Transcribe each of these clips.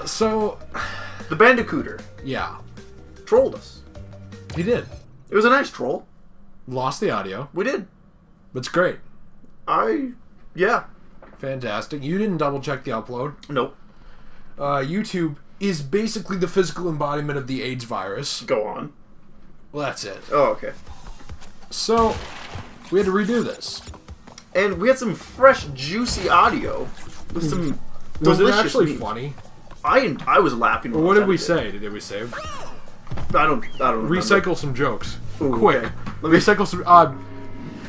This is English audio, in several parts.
So... The Bandicooter. Yeah. Trolled us. He did. It was a nice troll. Lost the audio. We did. It's great. Yeah. Fantastic. You didn't double check the upload. Nope. YouTube is basically the physical embodiment of the AIDS virus. Go on. Well, that's it. Oh, okay. So, we had to redo this. And we had some fresh, juicy audio with some delicious Was it actually meat. funny? I was laughing. Well, what did we say? Did we say? I don't remember. Recycle some jokes. Ooh, Quick. okay. Recycle some...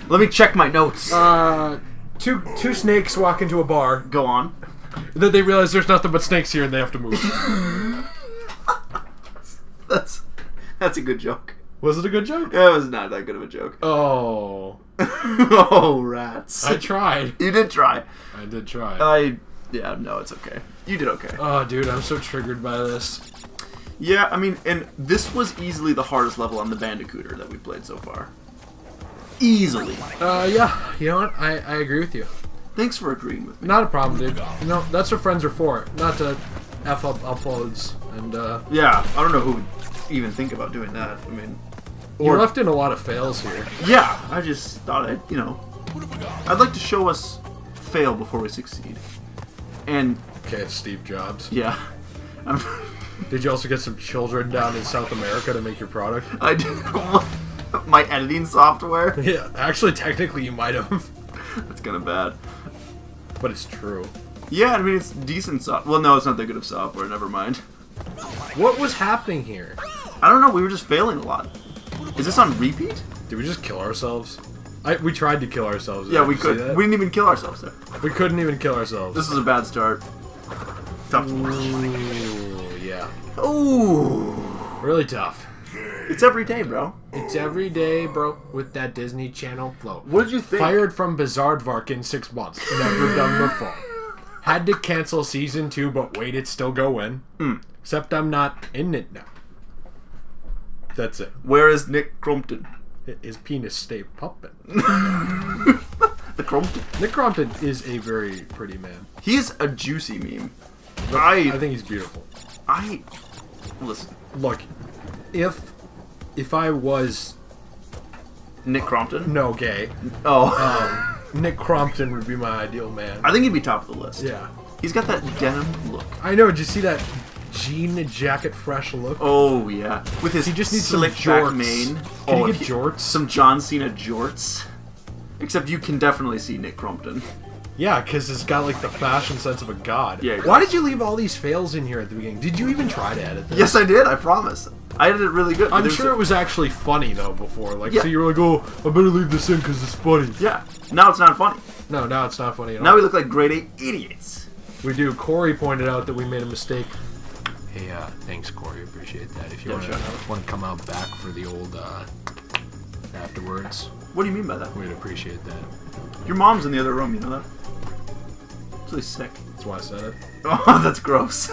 Let me check my notes. Two snakes walk into a bar. Go on. Then they realize there's nothing but snakes here and they have to move. That's a good joke. Was it a good joke? It was not that good of a joke. Oh. Oh, rats. I tried. You did try. I did try. Yeah, no, it's okay. You did okay. Oh, dude, I'm so triggered by this. Yeah, I mean, and this was easily the hardest level on the Bandicooter that we played so far. Easily. Yeah. You know what? I agree with you. Thanks for agreeing with me. Not a problem, dude. No, that's what friends are for. Not to F up uploads and, Yeah, I don't know who would even think about doing that. I mean... You left in a lot of fails here. Yeah, I just thought I'd like to show us fail before we succeed. And... Okay, it's Steve Jobs. Yeah. Did you also get some children down in South America to make your product? I did. My editing software? Yeah, actually, technically you might have. That's kind of bad. But it's true. Yeah, I mean, it's decent software. Well, no, it's not that good of software, never mind. What was happening here? I don't know, we were just failing a lot. Is this on repeat? Did we just kill ourselves? We tried to kill ourselves. Yeah, we could. We didn't even kill ourselves there. We couldn't even kill ourselves. This is a bad start. Tough to watch. Ooh, yeah. Ooh. Really tough. It's every day, bro. It's every day, bro, with that Disney Channel flow. What did you think? Fired from Bizarredvark in 6 months. Never done before. Had to cancel season 2, but wait, it's still going. Except I'm not in it now. That's it. Where is Nick Crompton? His penis stay pumping. The Crompton? Nick Crompton is a very pretty man. He's a juicy meme. I think he's beautiful. Listen. Look, if I was Nick Crompton? no gay, Nick Crompton would be my ideal man. I think he'd be top of the list. Yeah. He's got that denim look. I know. Did you see that jean jacket fresh look? Oh yeah, with his He just needs slick some jorts. back mane. Can you get jorts? Some John Cena jorts. Except you can definitely see Nick Crompton. Yeah, because it's got like the fashion sense of a god. Yeah. Why did you leave all these fails in here at the beginning? Did you even try to edit this? Yes, I did. I promise. I edited it really good. I'm sure it was actually funny though before. Like, Yeah. so you were like, oh, I better leave this in because it's funny. Yeah. Now it's not funny. No, now it's not funny at all. Now we look like grade 8 idiots. We do. Corey pointed out that we made a mistake. Hey, thanks, Corey. Appreciate that. If you want to come out back for the old afterwards, What do you mean by that? we'd appreciate that. Your mom's in the other room. You know that? It's really sick. That's why I said it. Oh, that's gross.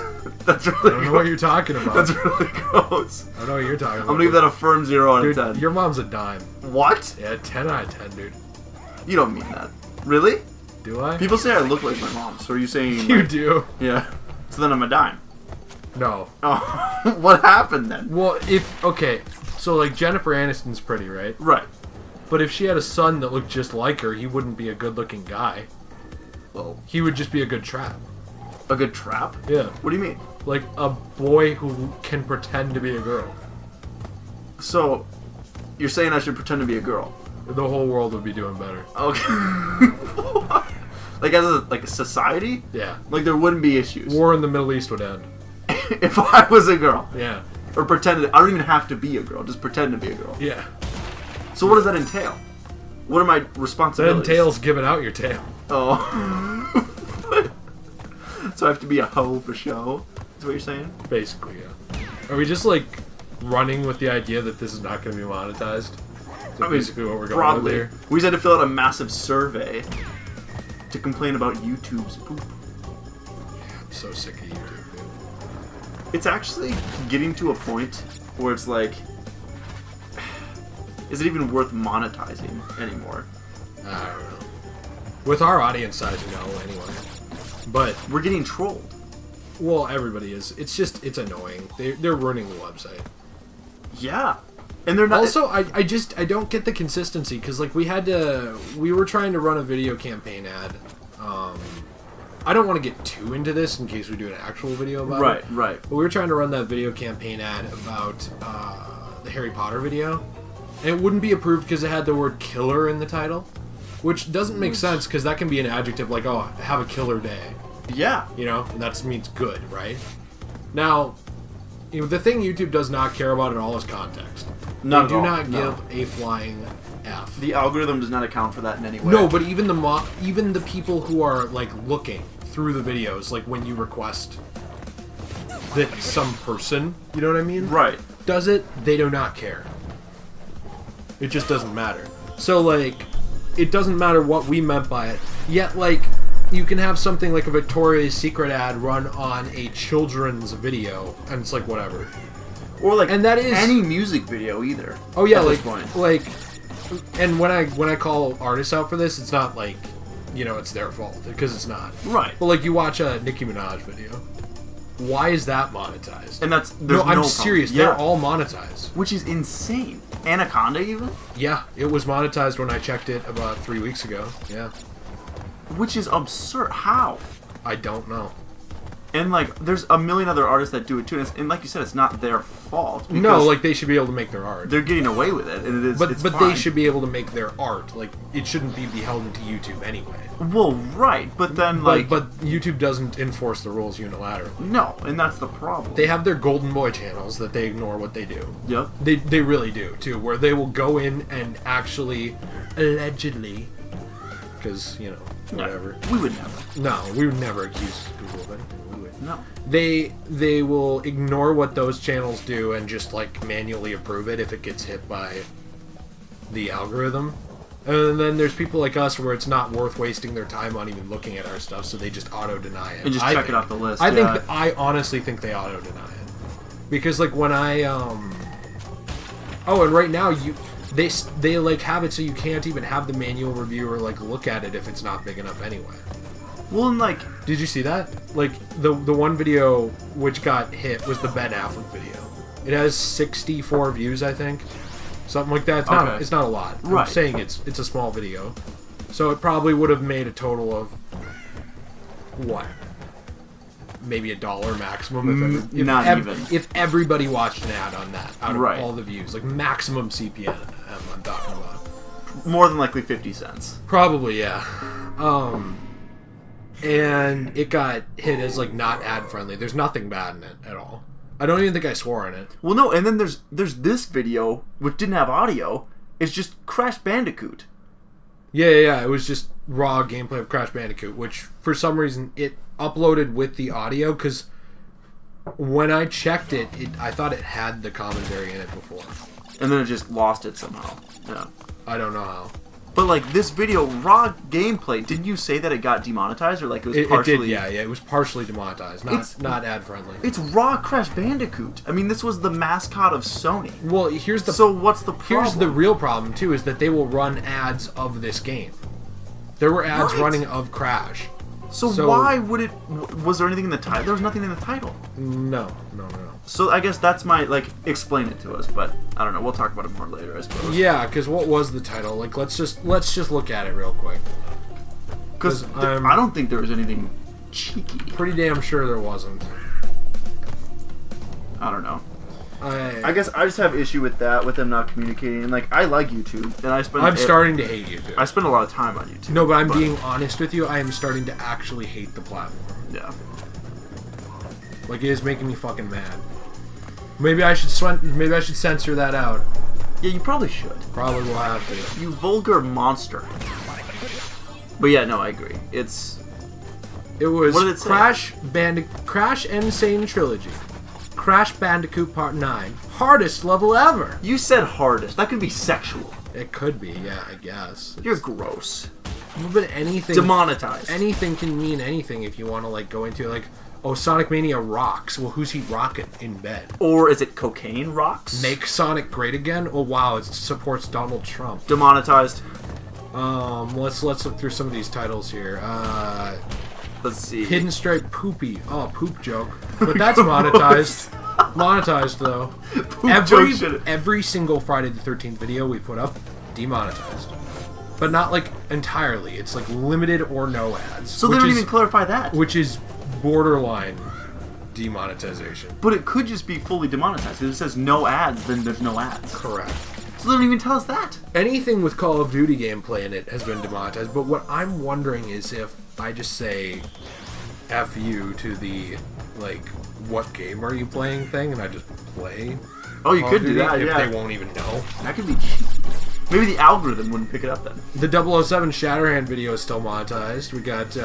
That's really I don't know what you're talking about. That's really gross. I don't know what you're talking about. I'm gonna give that a firm 0 out of Dude, 10. your mom's a dime. What? Yeah, 10 out of 10, dude. You don't mean that. Really? Do I? People say I look like my mom, so are you saying... You like, do. Yeah. So then I'm a dime. No. Oh, what happened then? Well, okay, so like Jennifer Aniston's pretty, right? Right. But if she had a son that looked just like her, he wouldn't be a good-looking guy. Well, He would just be a good trap. a good trap? Yeah. What do you mean? Like a boy who can pretend to be a girl. So, you're saying I should pretend to be a girl? The whole world would be doing better. Okay. Like as a society? Yeah. Like there wouldn't be issues. War in the Middle East would end. If I was a girl. Yeah. Or pretended. I don't even have to be a girl. Just pretend to be a girl. Yeah. So what does that entail? What are my That responsibilities? entails giving out your tail. Oh. So I have to be a hoe for show? Is what you're saying? Basically, yeah. Are we just like running with the idea that this is not going to be monetized? Is that basically what we're going with Broadly. here? We just had to fill out a massive survey to complain about YouTube's poop. I'm so sick of YouTube, dude. It's actually getting to a point where it's like, is it even worth monetizing anymore? I don't know. With our audience size, no, anyway. But We're getting trolled. Well, everybody is. It's just, it's annoying. They're ruining the website. Yeah. And they're not... Also, I don't get the consistency, because, like, we were trying to run a video campaign ad. I don't want to get too into this in case we do an actual video about it. Right. But we were trying to run that video campaign ad about the Harry Potter video. And it wouldn't be approved because it had the word killer in the title. Which doesn't make sense, because that can be an adjective like, oh, have a killer day. Yeah. You know? And that means good, right? Now, you know, the thing YouTube does not care about at all is context. They do not give a flying F. The algorithm does not account for that in any way. No, but even the people who are, like, looking through the videos, like when you request that some person, you know what I mean? Right. Does it, they do not care. It just doesn't matter. So, like, it doesn't matter what we meant by it. Yet, like, you can have something like a Victoria's Secret ad run on a children's video, and it's like, whatever. Or, like, and that is any music video, either. Oh, yeah, at like, this point. like, and when I call artists out for this, it's not like, you know, it's their fault, because it's not. Right. But, like, you watch a Nicki Minaj video. Why is that monetized? And that's... No, I'm serious. Yeah. They're all monetized. Which is insane. Anaconda, even? Yeah, it was monetized when I checked it about 3 weeks ago. Yeah. Which is absurd. How? I don't know. And, like, there's a million other artists that do it, too. And like you said, it's not their fault. No, like, they should be able to make their art. They're getting away with it, and it is. But fine. they should be able to make their art. Like, it shouldn't be beholden to YouTube anyway. Well, right, but then, like... But YouTube doesn't enforce the rules unilaterally. No, and that's the problem. They have their Golden Boy channels that they ignore what they do. Yep. They really do, too, where they will go in and actually, allegedly, because, you know, whatever. No, we would never. No, we would never accuse Google of anything. We would. No. They will ignore what those channels do and just, like, manually approve it if it gets hit by the algorithm. And then there's people like us where it's not worth wasting their time on even looking at our stuff, so they just auto-deny it. And just check it off the list. I honestly think they auto-deny it. Because, like, when I, Oh, and right now, they like, have it so you can't even have the manual review or, like, look at it if it's not big enough anyway. Well, and, like... Did you see that? Like, the one video which got hit was the Ben Affleck video. It has 64 views, I think. Something like that. It's not a lot. Right. I'm saying it's a small video. So it probably would have made a total of what? Maybe $1 maximum if everybody watched an ad on that out of all the views. Like maximum CPM I'm talking about. More than likely 50 cents. Probably, yeah. And it got hit as like not ad friendly. There's nothing bad in it at all. I don't even think I swore in it. Well, no, and then there's this video, which didn't have audio. It's just Crash Bandicoot. Yeah. It was just raw gameplay of Crash Bandicoot, which, for some reason, it uploaded with the audio, because when I checked it, I thought it had the commentary in it before. And then it just lost it somehow. Yeah. I don't know how. But, like, this video, raw gameplay, didn't you say that it got demonetized? Or, like, it was partially... It did, yeah, it was partially demonetized, not ad-friendly. It's raw Crash Bandicoot. I mean, this was the mascot of Sony. Well, So what's the problem? Here's the real problem, too, is that they will run ads of this game. There were ads running of Crash. So why would it... Was there anything in the title? There was nothing in the title. No. So I guess that's my, like, explain it to us, but I don't know. We'll talk about it more later, I suppose. Yeah, because what was the title? Like, let's just look at it real quick. Because I don't think there was anything cheeky. Pretty damn sure there wasn't. I don't know. I guess I just have issue with that, with them not communicating. And, like, I like YouTube, and I'm starting to hate YouTube. I spend a lot of time on YouTube. No, but I'm being honest with you. I am starting to actually hate the platform. Yeah. Like, it is making me fucking mad. Maybe I should censor that out. Yeah, you probably should. Probably will have to. You vulgar monster. But yeah, no, I agree. It was what did it say? Crash and Sane Trilogy. Crash Bandicoot Part 9. Hardest level ever. You said hardest. That could be sexual. It could be, yeah, I guess. You're gross. But anything... Demonetized. Anything can mean anything if you want to, like, go into, like... Oh, Sonic Mania rocks. Well, who's he rocking in bed? Or is it cocaine rocks? Make Sonic great again? Oh, wow, it supports Donald Trump. Demonetized. Let's look through some of these titles here. Let's see. Hidden Stripe Poopy. Oh, poop joke. But that's monetized. Monetized, though. Every single Friday the 13th video we put up, demonetized. But not, like, entirely. It's, like, limited or no ads. So they don't even clarify that. Which is borderline demonetization. But it could just be fully demonetized. If it says no ads, then there's no ads. Correct. So they don't even tell us that. Anything with Call of Duty gameplay in it has been demonetized. But what I'm wondering is if I just say F you to the, like, what game are you playing thing, and I just play. Oh, you could do that, if yeah. they won't even know. That could be... Maybe the algorithm wouldn't pick it up then. The 007 Shatterhand video is still monetized. We got,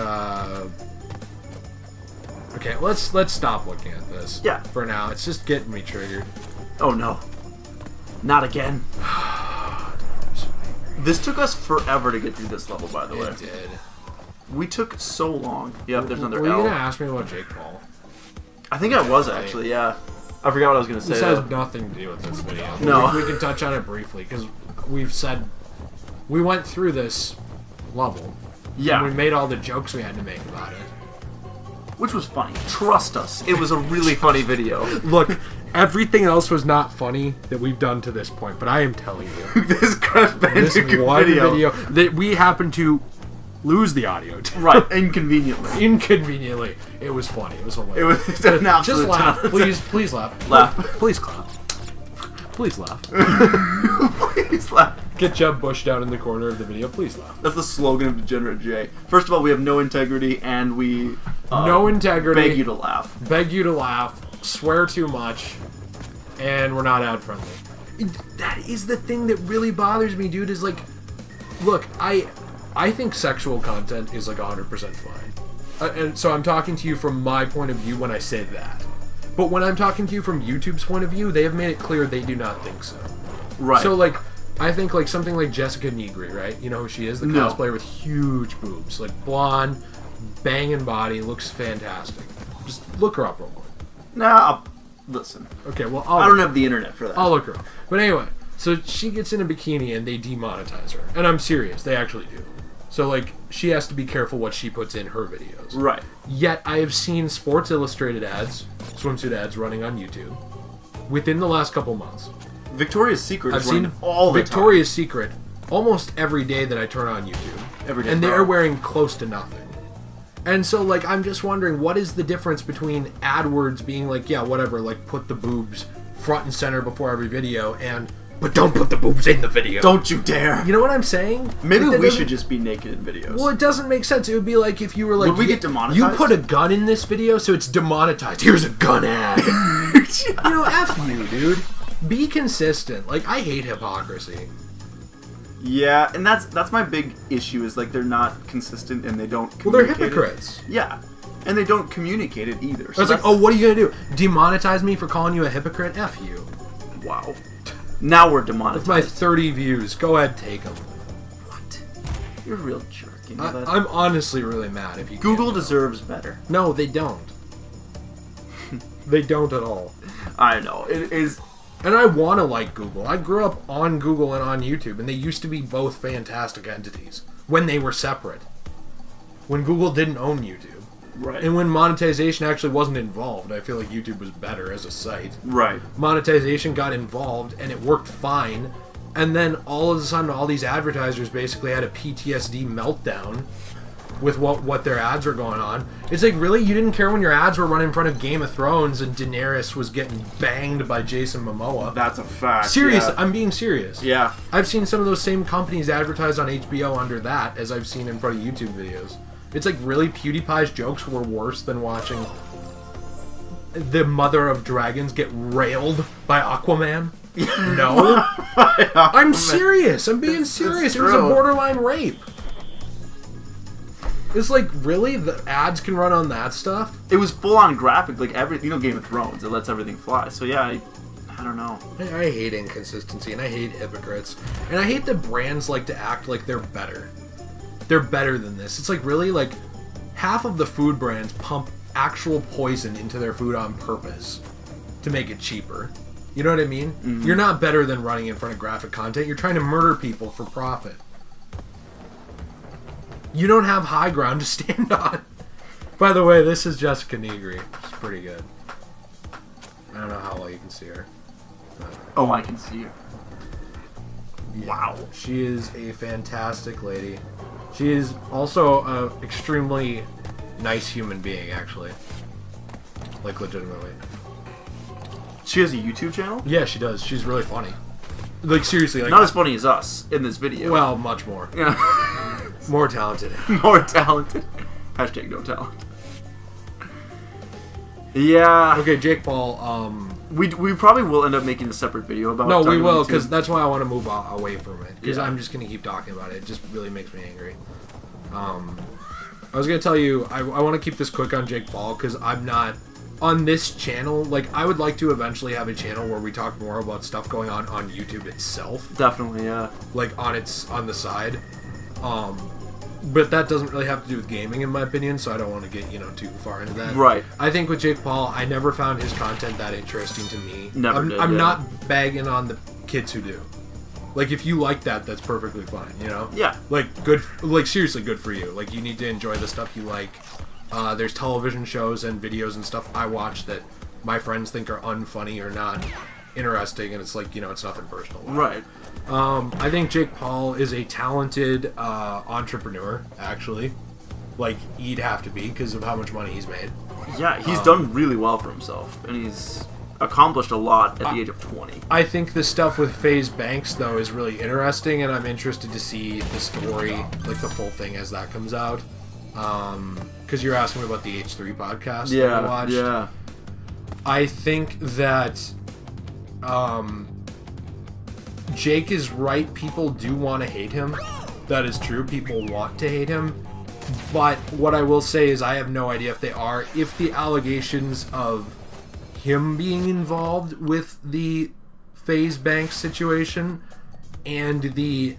Okay, let's stop looking at this. Yeah. For now. It's just getting me triggered. Oh, no. Not again. This took us forever to get through this level, by the way. It did. We took so long. Yep, there's another Were you L. going to ask me about Jake Paul? I think I was, actually, yeah. I forgot what I was going to say. This has nothing to do with this video. No. We can touch on it briefly, because we've said... We went through this level. Yeah. And we made all the jokes we had to make about it. Which was funny. Trust us. It was a really funny video. Look, everything else was not funny that we've done to this point, but I am telling you. This Crash Bandicoot this one video that we happened to lose the audio to. Right, inconveniently. Inconveniently. It was funny. It was hilarious. It was an absolute Just laugh. Please laugh. Laugh. Please clap. Please laugh. Please laugh. Get Jeb Bush down in the corner of the video. Please laugh. That's the slogan of Degenerate J. First of all, we have no integrity, and we... no integrity. Beg you to laugh. Beg you to laugh. Swear too much. And we're not ad friendly. That is the thing that really bothers me, dude, is like... Look, I think sexual content is like 100% fine. And so I'm talking to you from my point of view when I say that. But when I'm talking to you from YouTube's point of view, they have made it clear they do not think so. Right. So, like, I think, like, something like Jessica Negri, right? You know who she is? The cosplayer with huge boobs. Like, blonde, banging body, looks fantastic. Just look her up real quick. Nah, listen. Okay, well, I don't have the internet for that. I'll look her up. But anyway, so she gets in a bikini and they demonetize her. And I'm serious, they actually do. So, like, she has to be careful what she puts in her videos. Right. Yet, I have seen Sports Illustrated ads, swimsuit ads, running on YouTube within the last couple months. Victoria's Secret I've is seen running all the Victoria's Secret almost every day that I turn on YouTube. Every day. And they're wearing close to nothing. And so, like, I'm just wondering, what is the difference between AdWords being like, yeah, whatever, like, put the boobs front and center before every video, and... But don't put the boobs in the video. Don't you dare. You know what I'm saying? Maybe we should just be naked in videos. Well, it doesn't make sense. It would be like if you were like... Would we get demonetized? You put a gun in this video, so it's demonetized. Here's a gun ad. You know, F you, dude. Be consistent. Like, I hate hypocrisy. Yeah, and that's my big issue, is like they're not consistent and they don't communicate. Well, they're hypocrites. Yeah. And they don't communicate it either. So I was like, oh, what are you going to do? Demonetize me for calling you a hypocrite? F you. Wow. Now we're demonetized. With my 30 views, go ahead, take them. What? You're a real jerk. You know that? I'm honestly really mad if you Google deserves better. No, they don't. They don't at all. I know. It is... And I want to like Google. I grew up on Google and on YouTube, and they used to be both fantastic entities when they were separate. When Google didn't own YouTube. Right. And when monetization actually wasn't involved, I feel like YouTube was better as a site. Right. Monetization got involved, and it worked fine. And then all of a sudden, all these advertisers basically had a PTSD meltdown with what their ads were going on. It's like, really? You didn't care when your ads were running in front of Game of Thrones and Daenerys was getting banged by Jason Momoa? That's a fact. Seriously, yeah. I'm being serious. Yeah. I've seen some of those same companies advertise on HBO under that as I've seen in front of YouTube videos. It's like, really? PewDiePie's jokes were worse than watching the mother of dragons get railed by Aquaman? No. I'm serious. I'm being serious. It was a borderline rape. It's like, really? The ads can run on that stuff? It was full-on graphic, like Game of Thrones. It lets everything fly. So yeah, I don't know. I hate inconsistency, and I hate hypocrites. And I hate that brands like to act like they're better. They're better than this. It's like, really? Like, half of the food brands pump actual poison into their food on purpose to make it cheaper. You know what I mean? Mm-hmm. You're not better than running in front of graphic content. You're trying to murder people for profit. You don't have high ground to stand on. By the way, this is Jessica Negri. She's pretty good. I don't know how well you can see her. Oh, I can see her. Yeah, wow. She is a fantastic lady. She is also an extremely nice human being, actually. Like, legitimately. She has a YouTube channel? Yeah, she does. She's really funny. Like, seriously. Like, not as funny as us in this video. Well, much more. Yeah. More talented. More talented. Hashtag no talent. Yeah. Okay, Jake Paul, We probably will end up making a separate video about it. No, we will, because that's why I want to move away from it. Because yeah. I'm just going to keep talking about it. It just really makes me angry. I was going to tell you, I want to keep this quick on Jake Paul, because I'm not... On this channel, like, I would like to eventually have a channel where we talk more about stuff going on YouTube itself. Definitely, yeah. Like, on the side. But that doesn't really have to do with gaming, in my opinion, so I don't want to get, too far into that. Right. I think with Jake Paul, I never found his content that interesting to me. Never did, I'm yeah. not bagging on the kids who do. Like, if you like that, that's perfectly fine, Yeah. Like, seriously good for you. Like, you need to enjoy the stuff you like. There's television shows and videos and stuff I watch that my friends think are unfunny or not interesting, and it's like, it's nothing personal. Right. I think Jake Paul is a talented entrepreneur, actually. Like, he'd have to be because of how much money he's made. Yeah, he's done really well for himself, and he's accomplished a lot at the age of 20. I think the stuff with FaZe Banks, though, is really interesting, and I'm interested to see the story, like the full thing as that comes out. Because you're asking me about the H3 podcast that I watched. Yeah. I think that Jake is right. People do want to hate him. That is true. People want to hate him. But what I will say is I have no idea if they are. If the allegations of him being involved with the FaZe Banks situation and the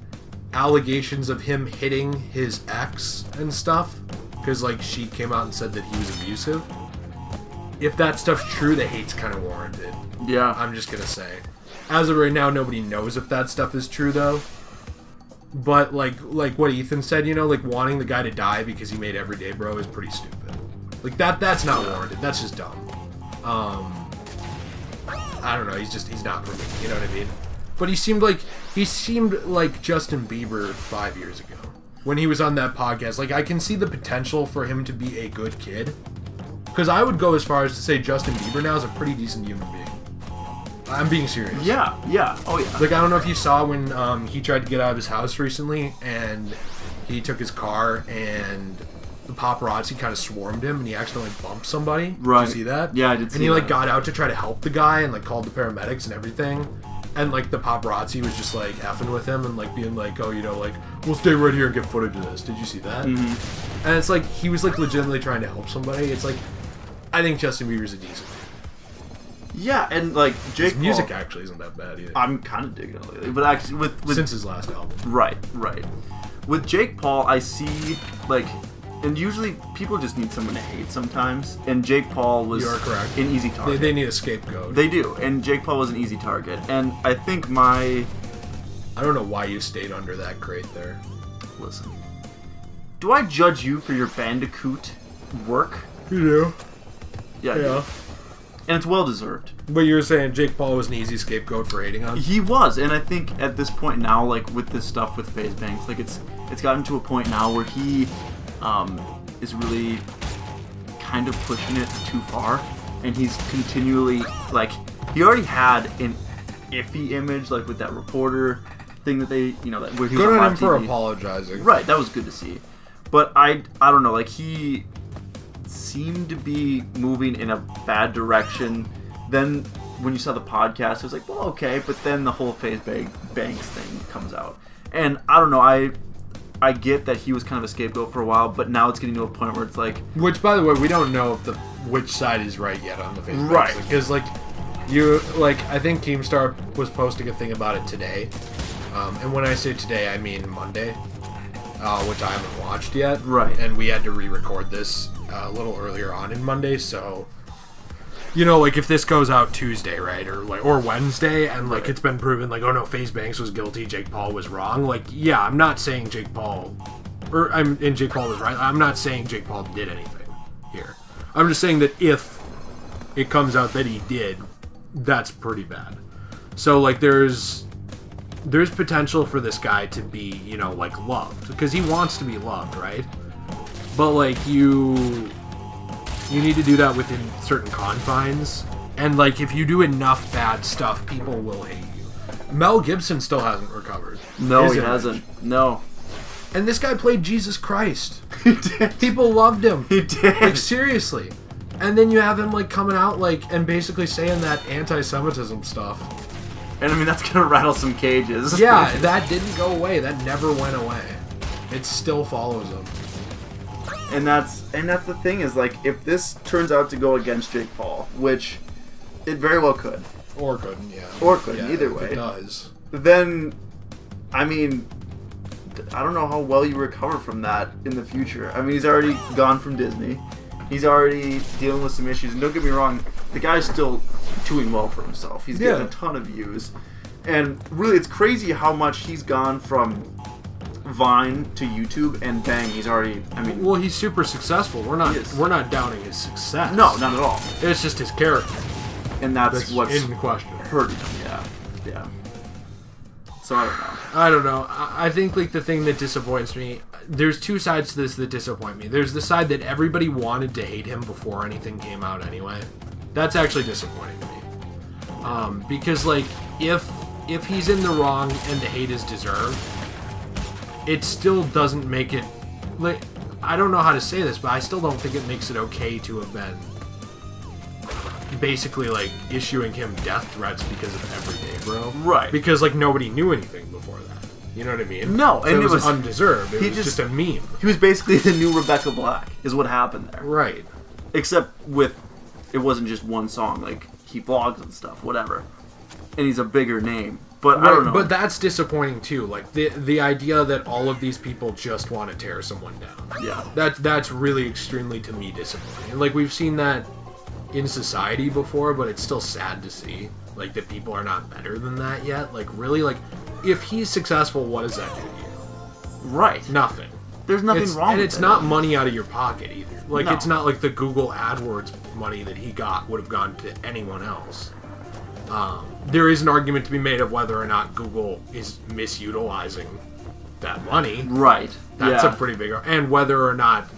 allegations of him hitting his ex and stuff, because like she came out and said that he was abusive. If that stuff's true, the hate's kind of warranted. Yeah. I'm just gonna say. As of right now, nobody knows if that stuff is true, though. But, like what Ethan said, like, wanting the guy to die because he made Everyday Bro is pretty stupid. Like, that's not warranted. That's just dumb. I don't know. He's not for me. You know what I mean? But he seemed like Justin Bieber 5 years ago. When he was on that podcast. Like, I can see the potential for him to be a good kid. Because I would go as far as to say Justin Bieber now is a pretty decent human being. I'm being serious. Yeah. Oh, yeah. Like, I don't know if you saw when he tried to get out of his house recently, and he took his car, and the paparazzi kind of swarmed him, and he accidentally bumped somebody. Right. Did you see that? Yeah, I did see that. And he, like, got out to try to help the guy, and, like, called the paramedics and everything. And, like, the paparazzi was just, like, effing with him, and, like, being like, oh, like, we'll stay right here and get footage of this. Did you see that? Mm-hmm. And it's like, he was, like, legitimately trying to help somebody. It's like, I think Justin Bieber's a decent man. Yeah, and like Jake His music Paul, actually isn't that bad either. I'm kind of digging it lately, but actually with since his last album. Right. With Jake Paul, I see like, and usually people just need someone to hate sometimes, and Jake Paul was an easy target. They need a scapegoat. They do, and Jake Paul was an easy target, and I think I don't know why you stayed under that crate there. Listen, do I judge you for your Bandicoot work? You do. Yeah. And it's well deserved. But you were saying Jake Paul was an easy scapegoat for hating on? He was, and I think at this point now, like with this stuff with FaZe Banks, like it's gotten to a point now where he is really kind of pushing it too far, and he's continually like he already had an iffy image like with that reporter thing that they that where he was good on on him for TV. Apologizing. Right, that was good to see. But I don't know, like he seemed to be moving in a bad direction. Then when you saw the podcast, it was like, well, okay, but then the whole FaZe Banks thing comes out, and I don't know. I get that he was kind of a scapegoat for a while, but now it's getting to a point where it's like, which, by the way, we don't know if which side is right yet on the FaZe Banks, right? Because I think Keemstar was posting a thing about it today, and when I say today, I mean Monday. Which I haven't watched yet. Right. And we had to re-record this a little earlier on in Monday, so like if this goes out Tuesday, right, or Wednesday, and like it's been proven like, oh no, FaZe Banks was guilty, Jake Paul was wrong. Like, yeah, I'm not saying Jake Paul was right. I'm not saying Jake Paul did anything here. I'm just saying that if it comes out that he did, that's pretty bad. So, like, there's potential for this guy to be, you know, like, loved. Because he wants to be loved, right? But, like, you need to do that within certain confines. And, like, if you do enough bad stuff, people will hate you. Mel Gibson still hasn't recovered. No, he hasn't. No. And this guy played Jesus Christ. He did. People loved him. He did. Like, seriously. And then you have him, like, coming out, like, and basically saying that anti-Semitism stuff. And, I mean, that's gonna rattle some cages. Yeah, that didn't go away. That never went away. It still follows him. And that's the thing is, like, if this turns out to go against Jake Paul, which it very well could. Or couldn't, yeah. Or couldn't, yeah, either way. It does. Then, I mean, I don't know how well you recover from that in the future. I mean, he's already gone from Disney. He's already dealing with some issues. And don't get me wrong, the guy's still doing well for himself. He's getting a ton of views. And really, it's crazy how much he's gone from Vine to YouTube, and bang, he's already, I mean... Well, he's super successful. We're not doubting his success. No, not at all. It's just his character. And that's what's in question. Hurting him, yeah. So, I don't know. I don't know. I think, like, the thing that disappoints me... There's two sides to this that disappoint me. There's the side that everybody wanted to hate him before anything came out anyway. That's actually disappointing to me. Because, like, if he's in the wrong and the hate is deserved, it still doesn't make it... Like, I don't know how to say this, but I still don't think it makes it okay to have been basically, like, issuing him death threats because of Everyday Bro. Right. Because, like, nobody knew anything before that. You know what I mean? No, so and it was undeserved. It was just a meme. He was basically the new Rebecca Black, is what happened there. Right. Except with, it wasn't just one song, like, he vlogs and stuff, whatever. And he's a bigger name. But I don't know. But that's disappointing, too. Like, the idea that all of these people just want to tear someone down. Yeah. That's really extremely, to me, disappointing. Like, we've seen that in society before, but it's still sad to see, like, that people are not better than that yet. Like, really, like, if he's successful, what does that do to you? Right. Nothing. There's nothing wrong with it. And it's not money out of your pocket, either. Like, No. it's not like the Google AdWords money that he got would have gone to anyone else. There is an argument to be made of whether or not Google is misutilizing that money. Right. That's a pretty big... And whether or not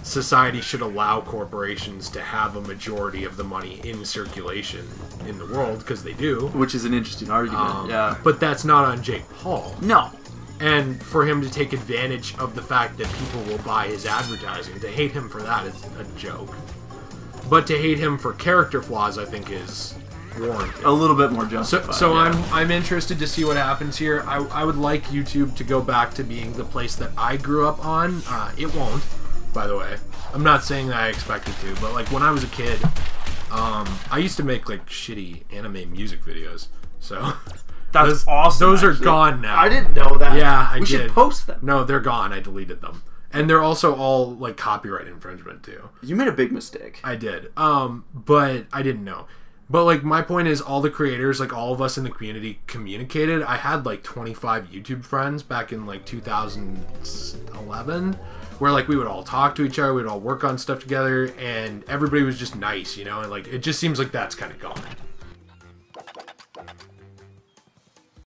society should allow corporations to have a majority of the money in circulation in the world, because they do. Which is an interesting argument, yeah. But that's not on Jake Paul. No. And for him to take advantage of the fact that people will buy his advertising, to hate him for that is a joke. But to hate him for character flaws, I think, is warranted. A little bit more justified. So I'm interested to see what happens here. I would like YouTube to go back to being the place that I grew up on. It won't, by the way. I'm not saying that I expect it to, but, like, when I was a kid, I used to make, like, shitty anime music videos. So that's awesome. Those are gone now. I didn't know that. Yeah, I did. We should post them. No, they're gone. I deleted them. And they're also all, like, copyright infringement, too. You made a big mistake. I did. But I didn't know. But, like, my point is, all the creators, like, all of us in the community communicated. I had, like, 25 YouTube friends back in, like, 2011, where, like, we would all talk to each other, we'd all work on stuff together, and everybody was just nice, you know? And, like, it just seems like that's kind of gone.